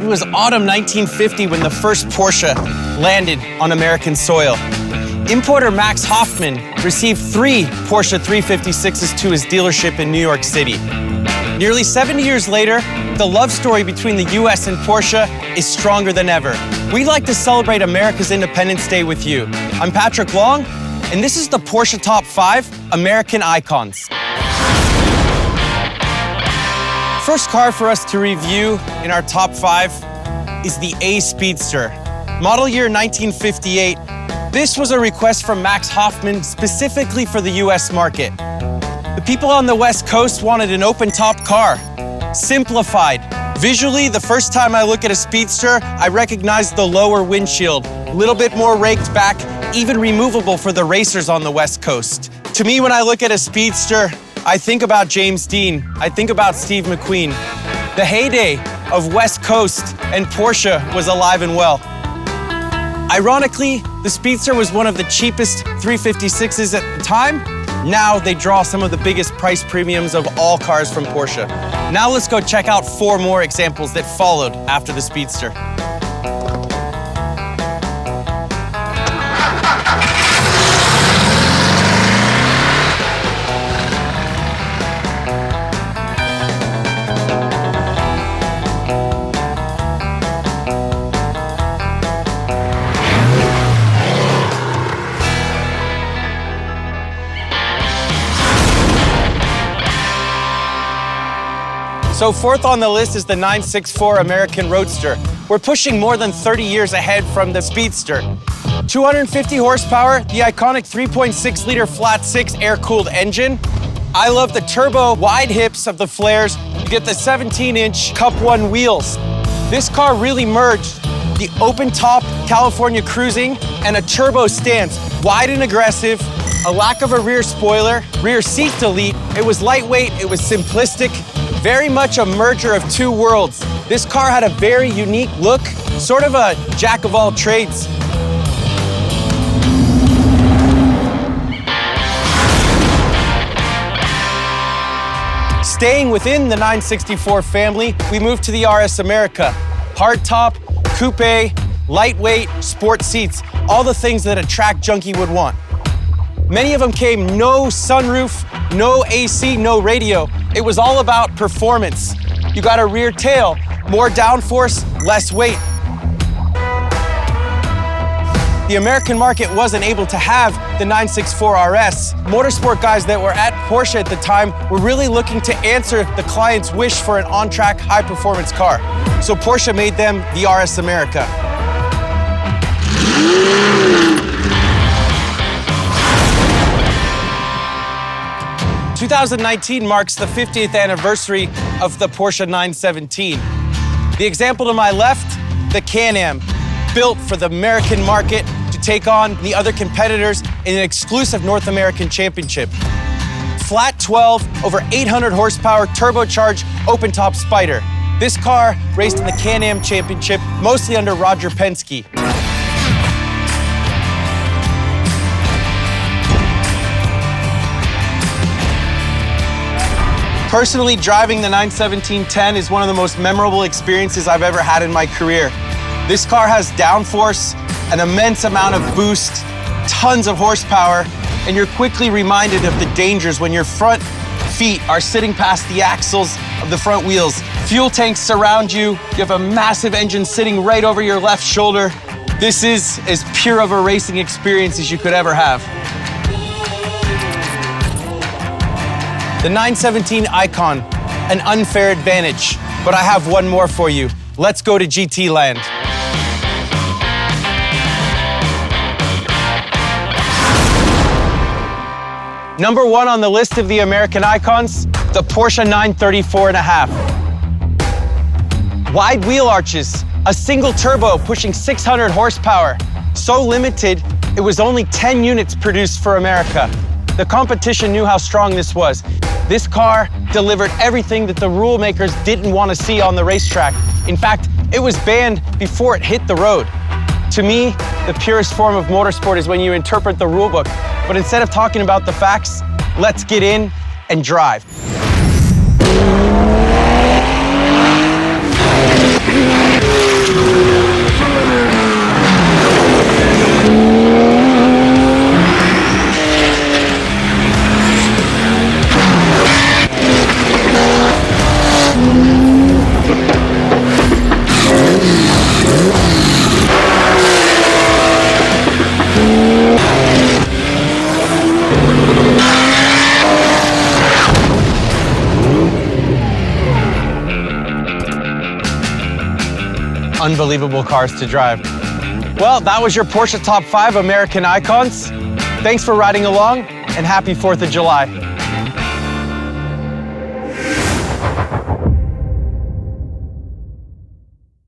was autumn 1950 when the first Porsche landed on American soil. Importer Max Hoffman received 3 Porsche 356s to his dealership in New York City. Nearly 70 years later, the love story between the US and Porsche is stronger than ever. We'd like to celebrate America's Independence Day with you. I'm Patrick Long, and this is the Porsche Top 5 American Icons. First car for us to review in our top 5 is the A Speedster. Model year 1958, this was a request from Max Hoffman specifically for the US market. The people on the West Coast wanted an open-top car, simplified. Visually, the first time I look at a Speedster, I recognize the lower windshield, a little bit more raked back, even removable for the racers on the West Coast. To me, when I look at a Speedster, I think about James Dean, I think about Steve McQueen. The heyday of West Coast and Porsche was alive and well. Ironically, the Speedster was one of the cheapest 356s at the time. Now they draw some of the biggest price premiums of all cars from Porsche. Now let's go check out 4 more examples that followed after the Speedster. So fourth on the list is the 964 American Roadster. We're pushing more than 30 years ahead from the Speedster. 250 horsepower, the iconic 3.6-liter flat-six air-cooled engine. I love the turbo wide hips of the flares. You get the 17-inch Cup 1 wheels. This car really merged the open-top California cruising and a turbo stance, wide and aggressive, a lack of a rear spoiler, rear seat delete. It was lightweight, it was simplistic, very much a merger of 2 worlds. This car had a very unique look, sort of a jack of all trades. Staying within the 964 family, we moved to the RS America. Hardtop, coupe, lightweight, sport seats, all the things that a track junkie would want. Many of them came no sunroof, no AC, no radio. It was all about performance. You got a rear tail, more downforce, less weight. The American market wasn't able to have the 964 RS. Motorsport guys that were at Porsche at the time were really looking to answer the client's wish for an on-track, high-performance car. So Porsche made them the RS America. 2019 marks the 50th anniversary of the Porsche 917. The example to my left, the Can-Am, built for the American market to take on the other competitors in an exclusive North American championship. Flat 12, over 800 horsepower, turbocharged, open-top Spider. This car raced in the Can-Am championship, mostly under Roger Penske. Personally, driving the 917-10 is one of the most memorable experiences I've ever had in my career. This car has downforce, an immense amount of boost, tons of horsepower, and you're quickly reminded of the dangers when your front feet are sitting past the axles of the front wheels. Fuel tanks surround you. You have a massive engine sitting right over your left shoulder. This is as pure of a racing experience as you could ever have. The 917 Icon, an unfair advantage, but I have one more for you. Let's go to GT land. Number 1 on the list of the American icons, the Porsche 934.5. Wide wheel arches, a single turbo pushing 600 horsepower. So limited, it was only 10 units produced for America. The competition knew how strong this was. This car delivered everything that the rule makers didn't want to see on the racetrack. In fact, it was banned before it hit the road. To me, the purest form of motorsport is when you interpret the rule book. But instead of talking about the facts, let's get in and drive. unbelievable cars to drive. Well, that was your Porsche Top 5 American Icons. Thanks for riding along, and happy 4th of July.